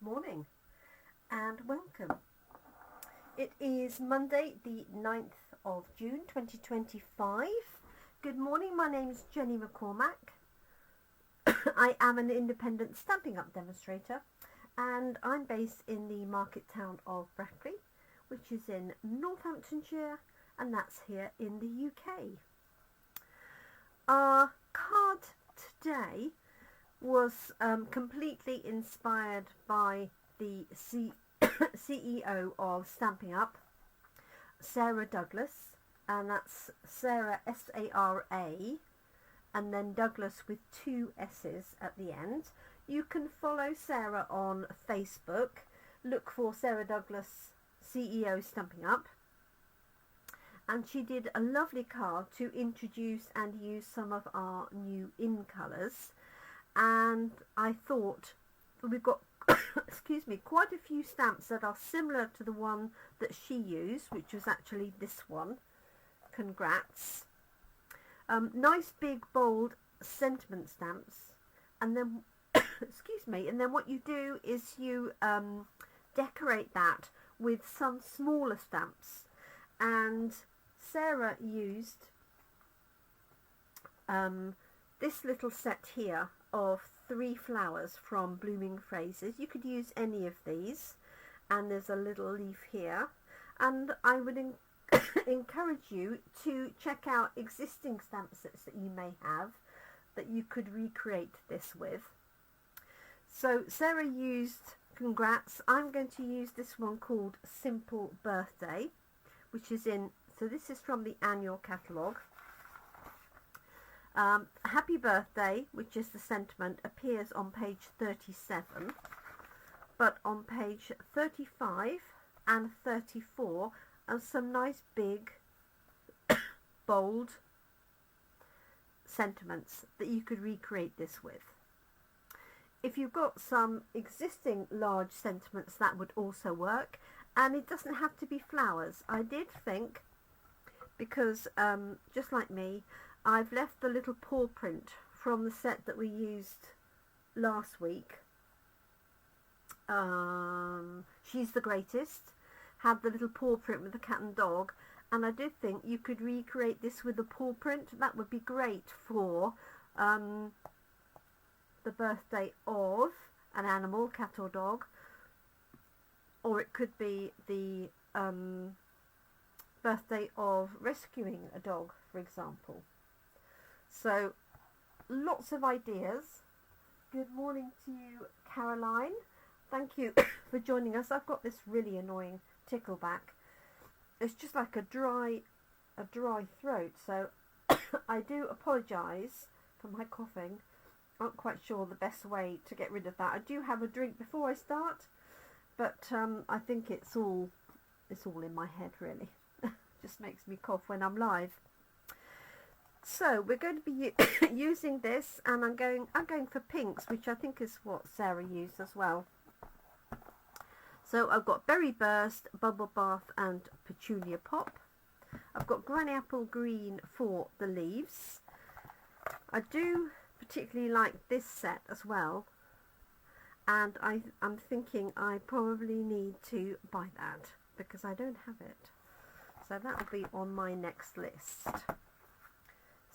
morning and welcome. It is Monday the 9th of June 2025. Good morning, my name is Jenny McCormac. I am an independent Stampin' Up demonstrator and I'm based in the market town of Brackley, which is in Northamptonshire, and that's here in the UK. Our card today was completely inspired by the CEO of Stampin' Up, Sarah Douglas, and that's Sarah S-A-R-A, and then Douglas with two S's at the end. You can follow Sarah on Facebook. Look for Sarah Douglas, CEO Stampin' Up. And she did a lovely card to introduce and use some of our new in colours. And I thought we've got excuse me, quite a few stamps that are similar to the one that she used, which was actually this one. Congrats. Nice big bold sentiment stamps, and then excuse me, and then what you do is you decorate that with some smaller stamps. And Sarah used this little set here of 3 flowers from Blooming Phrases. You could use any of these, and there's a little leaf here, and I would encourage you to check out existing stamp sets that you may have that you could recreate this with. So Sarah used Congrats. I'm going to use this one called Simaple Birthday, which is in, so this is from the annual catalogue. Happy Birthday, which is the sentiment, appears on page 37, but on page 35 and 34 are some nice big bold sentiments that you could recreate this with. If you've got some existing large sentiments, that would also work, and it doesn't have to be flowers. I did think, because just like me, I've left the little paw print from the set that we used last week. She's the Greatest had the little paw print with the cat and dog, and I did think you could recreate this with the paw print. That would be great for the birthday of an animal, cat or dog, or it could be the birthday of rescuing a dog, for example. So lots of ideas. Good morning to you, Caroline. Thank you for joining us. I've got this really annoying tickle back. It's just like a dry throat, so I do apologise for my coughing. I'm not quite sure the best way to get rid of that. I do have a drink before I start, but I think it's all in my head, really. Just makes me cough when I'm live. So we're going to be using this, and I'm going for pinks, which I think is what Sarah used as well. So I've got Berry Burst, Bubble Bath and Petunia Pop. I've got Granny Apple Green for the leaves. I do particularly like this set as well, and I'm thinking I probably need to buy that because I don't have it. So that will be on my next list.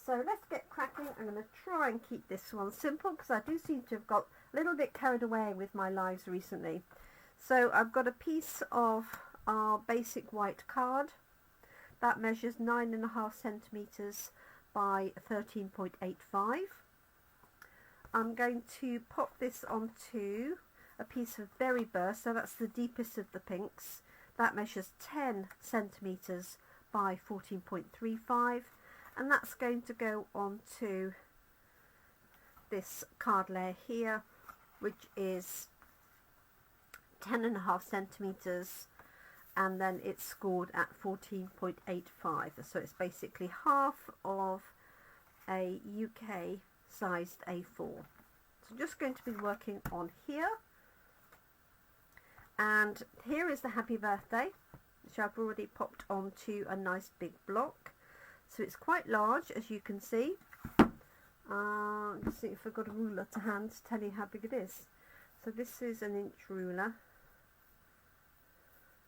So let's get cracking. I'm going to try and keep this one simple because I do seem to have got a little bit carried away with my lives recently. So I've got a piece of our basic white card that measures 9.5 centimeters by 13.85. I'm going to pop this onto a piece of Berry Burst, so that's the deepest of the pinks. That measures 10 centimeters by 14.35, and that's going to go onto this card layer here, which is 10.5 centimeters, and then it's scored at 14.85. So it's basically half of a UK sized A4. So I'm just going to be working on here, and here is the Happy Birthday, which I've already popped onto a nice big block. So it's quite large, as you can see. Let's see if I've got a ruler to hand to tell you how big it is. So this is an inch ruler.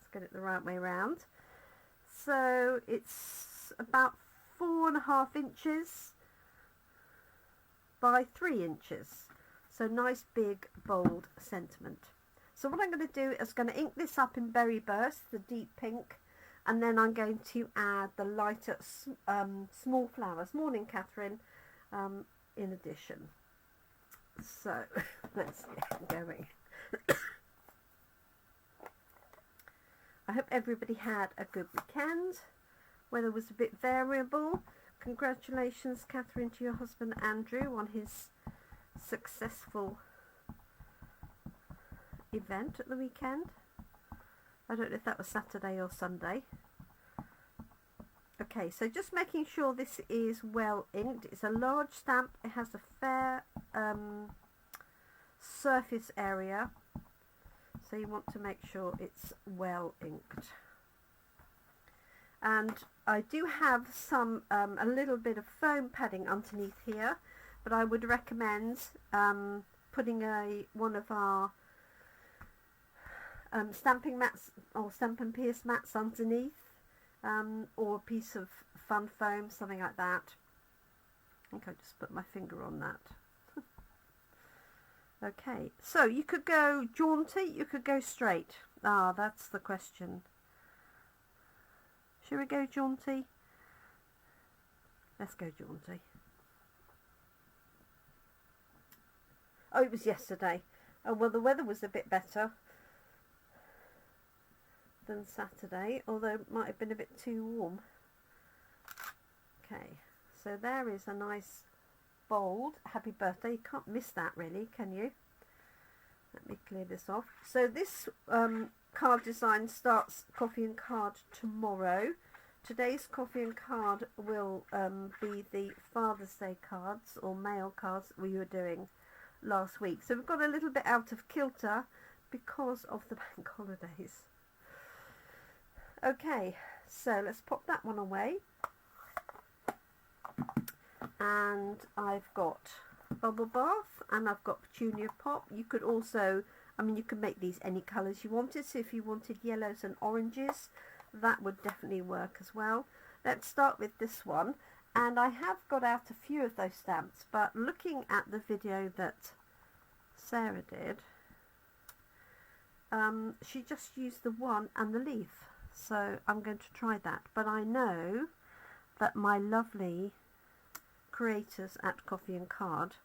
Let's get it the right way around. So it's about 4.5 inches by 3 inches. So nice big bold sentiment. So what I'm going to do is going to ink this up in Berry Burst, the deep pink, and then I'm going to add the lighter small flowers. Morning, Catherine. In addition. So let's get going. I hope everybody had a good weekend. Weather was a bit variable. Congratulations, Catherine, to your husband Andrew on his successful event at the weekend. I don't know if that was Saturday or Sunday. Okay, so just making sure this is well inked. It's a large stamp. It has a fair surface area, so you want to make sure it's well inked. And I do have some a little bit of foam padding underneath here, but I would recommend putting one of our stamping mats or stamp and pierce mats underneath, or a piece of fun foam, something like that. I think I just put my finger on that. Okay, so you could go jaunty, you could go straight. Ah, that's the question. Should we go jaunty? Let's go jaunty. Oh, it was yesterday. Oh, well, the weather was a bit better than Saturday, although it might have been a bit too warm. Okay, so there is a nice bold happy birthday. You can't miss that, really, can you? Let me clear this off. So this card design starts coffee and card tomorrow. Today's coffee and card will be the Father's Day cards or mail cards we were doing last week. So we've got a little bit out of kilter because of the bank holidays. Okay, so let's pop that one away. And I've got bubble bath and I've got petunia pop. You could also, I mean, you could make these any colours you wanted. So if you wanted yellows and oranges, that would definitely work as well. Let's start with this one. And I have got out a few of those stamps, but looking at the video that Sarah did, she just used the one and the leaf. So I'm going to try that. But I know that my lovely creators at Coffee and Card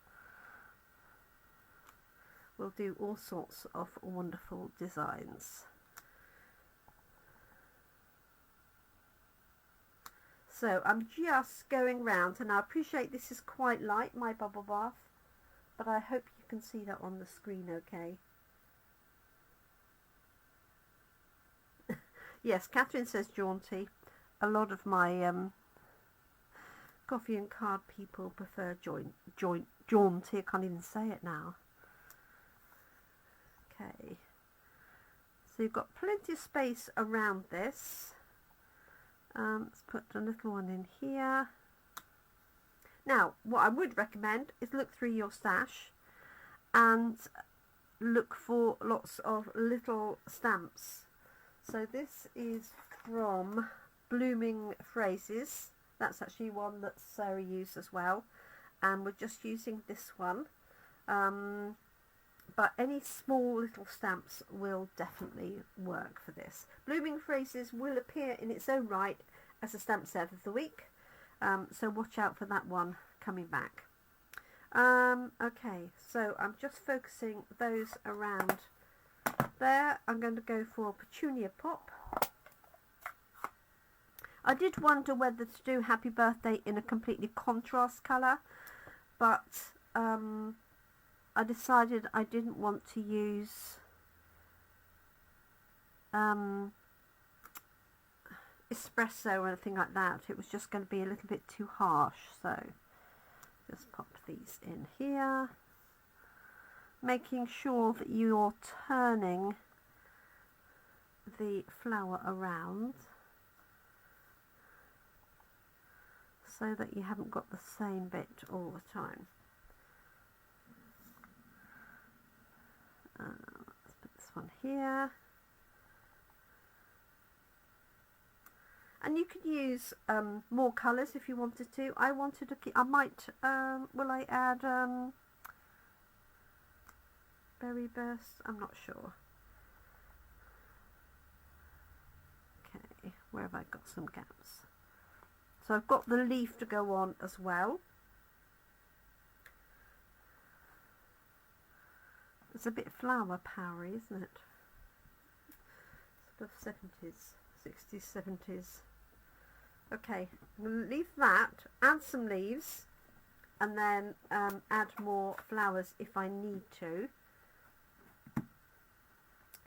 will do all sorts of wonderful designs. So I'm just going round, and I appreciate this is quite light, my bubble bath, but I hope you can see that on the screen okay. Yes, Catherine says jaunty. A lot of my Coffee and Card people prefer jaunty. I can't even say it now. Okay. So you've got plenty of space around this. Let's put a little one in here. Now, what I would recommend is look through your stash and look for lots of little stamps. So this is from Blooming Phrases. That's actually one that Sarah used as well. And we're just using this one. But any small little stamps will definitely work for this. Blooming Phrases will appear in its own right as a stamp set of the week. So watch out for that one coming back. Okay, so I'm just focusing those around there. I'm going to go for Petunia Pop. I did wonder whether to do Happy Birthday in a completely contrast colour, but I decided I didn't want to use espresso or anything like that. It was just going to be a little bit too harsh, so just pop these in here, making sure that you're turning the flower around so that you haven't got the same bit all the time. Let's put this one here. And you could use more colours if you wanted to. I wanted to keep, I might, will I add berry burst? I'm not sure. Okay, where have I got some gaps? So I've got the leaf to go on as well. It's a bit flower powery, isn't it? Sort of 70s, 60s, 70s. Okay, I'm going to leave that, add some leaves, and then add more flowers if I need to.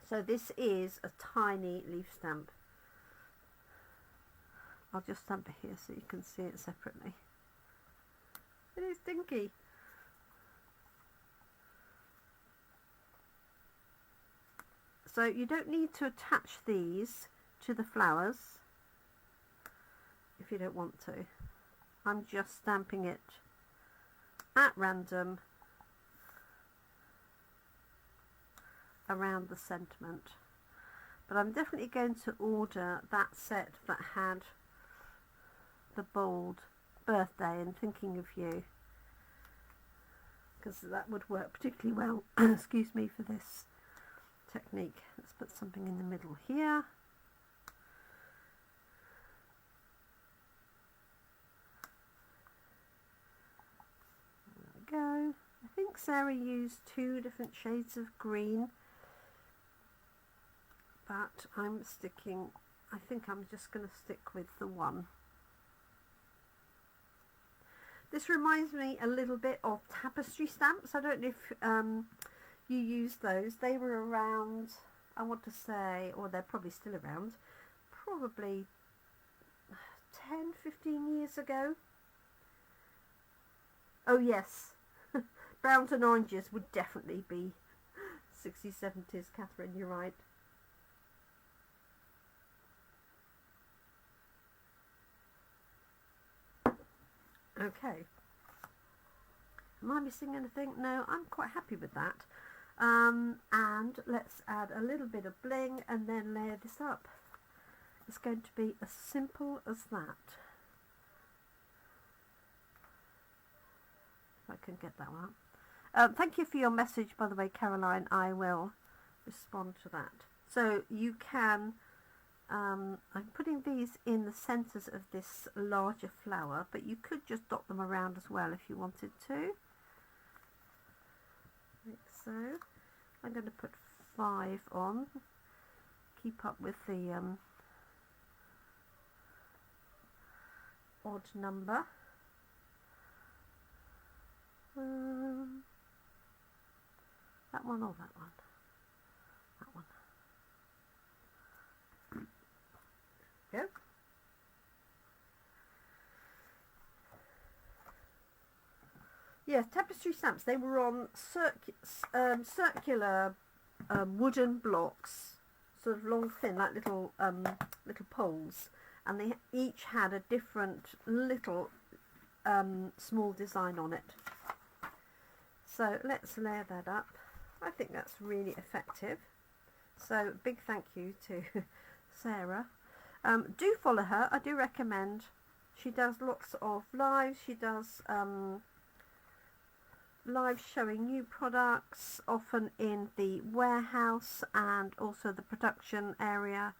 So this is a tiny leaf stamp. I'll just stamp it here so you can see it separately. It is dinky. So you don't need to attach these to the flowers if you don't want to. I'm just stamping it at random around the sentiment. But I'm definitely going to order that set that had the bold birthday and thinking of you, because that would work particularly well excuse me, for this technique. Let's put something in the middle here. There we go. I think Sarah used 2 different shades of green, but I'm sticking, I think I'm just going to stick with the one. This reminds me a little bit of tapestry stamps. I don't know if you use those. They were around, I want to say, or they're probably still around, probably 10-15 years ago. Oh yes, browns and oranges would definitely be 60s, 70s, Catherine, you're right. Okay. Am I missing anything? No, I'm quite happy with that. And let's add a little bit of bling and then layer this up. It's going to be as simple as that. If I can get that one. Thank you for your message, by the way, Caroline. I will respond to that. So you can, I'm putting these in the centres of this larger flower, but you could just dot them around as well if you wanted to. Like so. I'm going to put 5 on. Keep up with the odd number. That one or that one? That one. Go. Yes, tapestry stamps. They were on circular wooden blocks, sort of long, thin, like little little poles, and they each had a different little small design on it. So let's layer that up. I think that's really effective. So big thank you to Sarah. Do follow her. I do recommend. She does lots of lives. She does live showing new products, often in the warehouse and also the production area,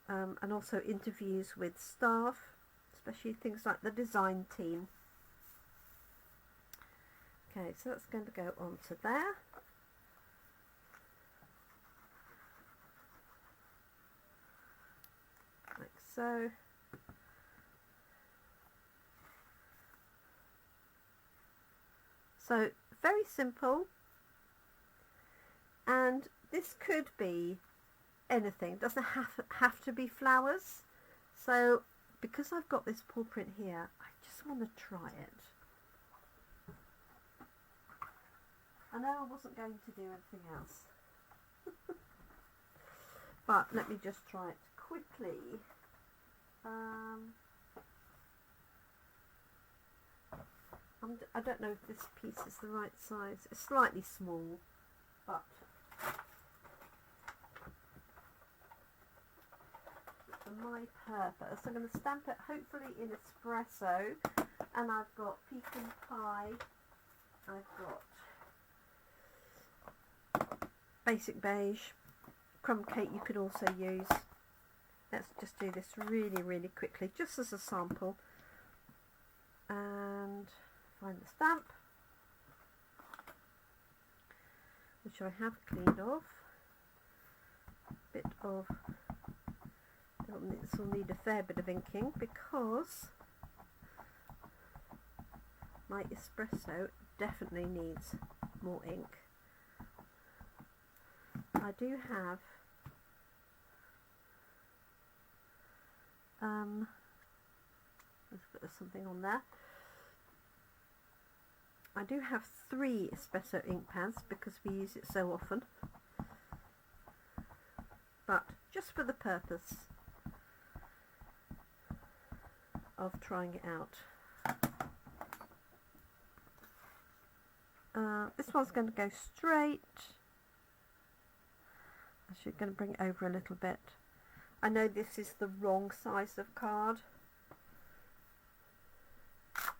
and also interviews with staff, especially things like the design team. Okay, so that's going to go onto there. Like so. So very simple, and this could be anything. It doesn't have to be flowers. So because I've got this paw print here, I just want to try it. I know I wasn't going to do anything else, but let me just try it quickly. I don't know if this piece is the right size. It's slightly small, but for my purpose, I'm going to stamp it hopefully in espresso. And I've got pecan pie. I've got basic beige, crumb cake you could also use. Let's just do this really, really quickly, just as a sample. And find the stamp, which I have cleaned off. This will need a fair bit of inking because my espresso definitely needs more ink. I do have let's put something on there. I do have 3 espresso ink pads because we use it so often, but just for the purpose of trying it out. This one's going to go straight. I'm actually going to bring it over a little bit. I know this is the wrong size of card,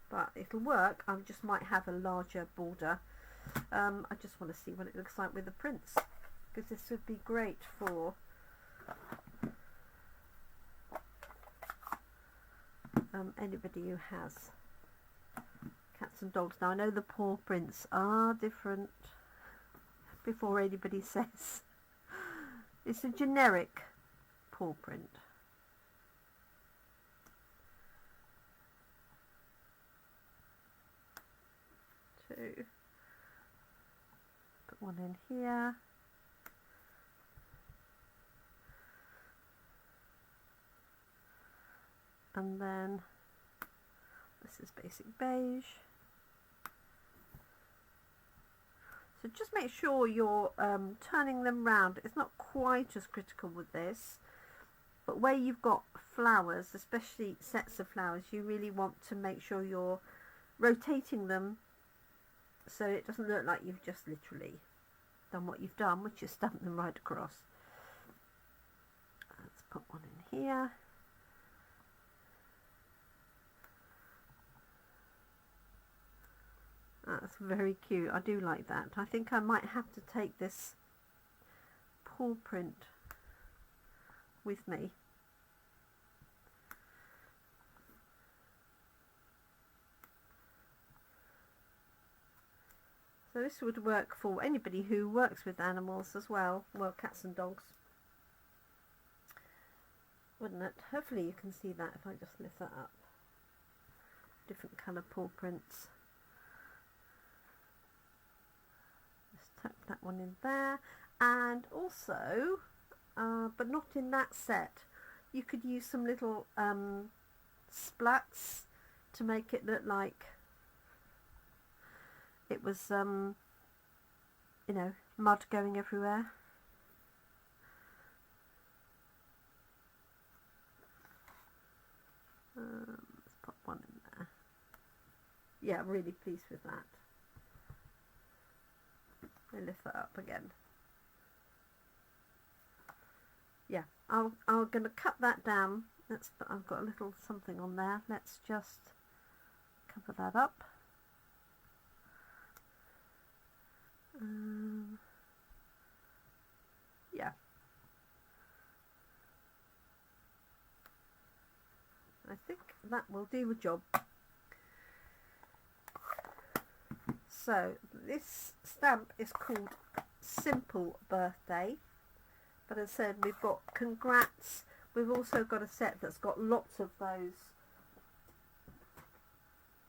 but it'll work. I just might have a larger border. I just want to see what it looks like with the prints, because this would be great for anybody who has cats and dogs. Now I know the paw prints are different, before anybody says it's a generic paw print. Two. Put one in here. And then this is basic beige. So just make sure you're turning them round. It's not quite as critical with this, but where you've got flowers, especially sets of flowers, you really want to make sure you're rotating them so it doesn't look like you've just literally done what you've done, which is stamp them right across. Let's put one in here. That's very cute. I do like that. I think I might have to take this paw print with me. So this would work for anybody who works with animals as well. Well, cats and dogs. Wouldn't it? Hopefully you can see that if I just lift that up. Different colour paw prints. Tuck that one in there, and also but not in that set, you could use some little splats to make it look like it was you know, mud going everywhere. Let's put one in there. Yeah, I'm really pleased with that. I lift that up again. Yeah, I'm going to cut that down. I've got a little something on there. Let's just cover that up. Yeah. I think that will do the job. So this stamp is called Simple Birthday, but as I said, we've got congrats. We've also got a set that's got lots of those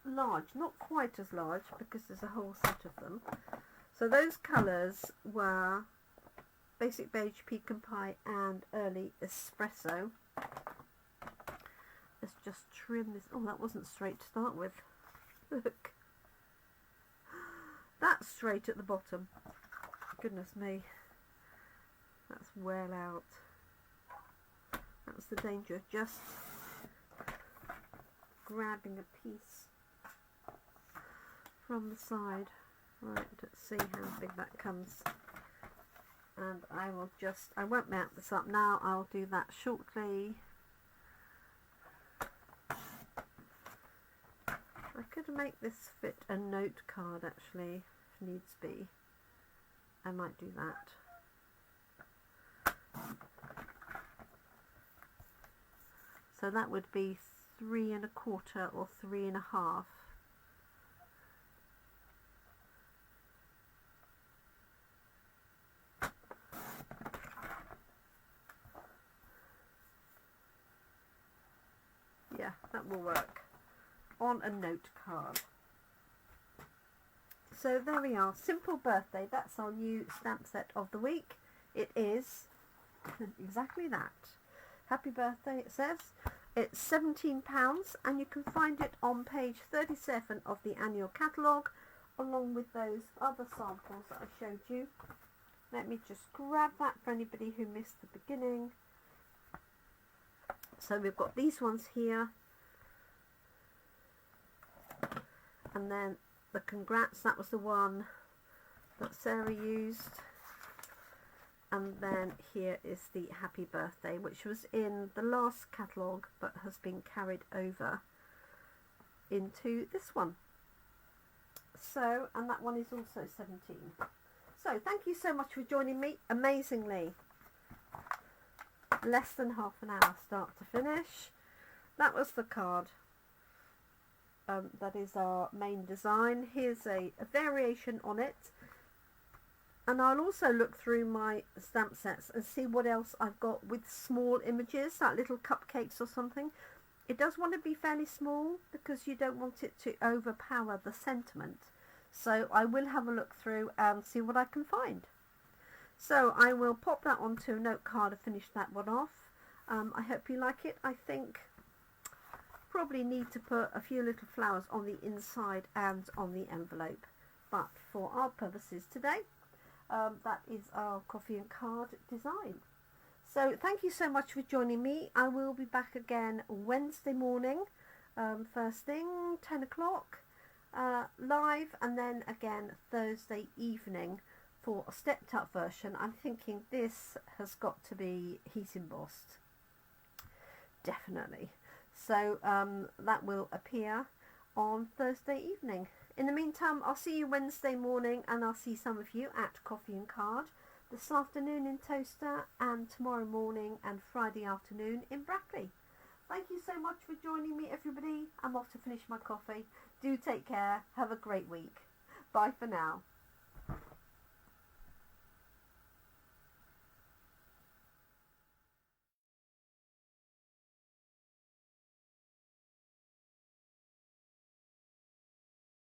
large, not quite as large because there's a whole set of them. So those colours were basic beige, pecan pie and early espresso. Let's just trim this. Oh, that wasn't straight to start with. Look. That's straight at the bottom. Goodness me. That's well out. That's the danger of just grabbing a piece. from the side. Right, let's see how big that comes. And I won't mount this up now, I'll do that shortly. I could make this fit a note card actually, if needs be. I might do that. So that would be 3 1/4 or 3 1/2. Yeah, that will work on a note card. So there we are, Simple Birthday. That's our new stamp set of the week. It is exactly that. Happy birthday, it says. It's £17 and you can find it on page 37 of the annual catalogue, along with those other samples that I showed you. Let me just grab that for anybody who missed the beginning. So we've got these ones here, and then the congrats, that was the one that Sarah used, and then here is the happy birthday, which was in the last catalogue but has been carried over into this one. So, and that one is also 17. So thank you so much for joining me. Amazingly, less than half an hour start to finish. That was the card. That is our main design. Here's a variation on it, and I'll also look through my stamp sets and see what else I've got with small images, like little cupcakes or something. It does want to be fairly small because you don't want it to overpower the sentiment, so I will have a look through and see what I can find. So I will pop that onto a note card and finish that one off. I hope you like it. I think probably need to put a few little flowers on the inside and on the envelope, but for our purposes today, that is our coffee and card design. So thank you so much for joining me. I will be back again Wednesday morning, first thing, 10 o'clock, live, and then again Thursday evening for a stepped up version. I'm thinking this has got to be heat embossed, definitely. So that will appear on Thursday evening. In the meantime, I'll see you Wednesday morning, and I'll see some of you at Coffee and Card this afternoon in Toaster, and tomorrow morning and Friday afternoon in Brackley. Thank you so much for joining me, everybody. I'm off to finish my coffee. Do take care. Have a great week. Bye for now.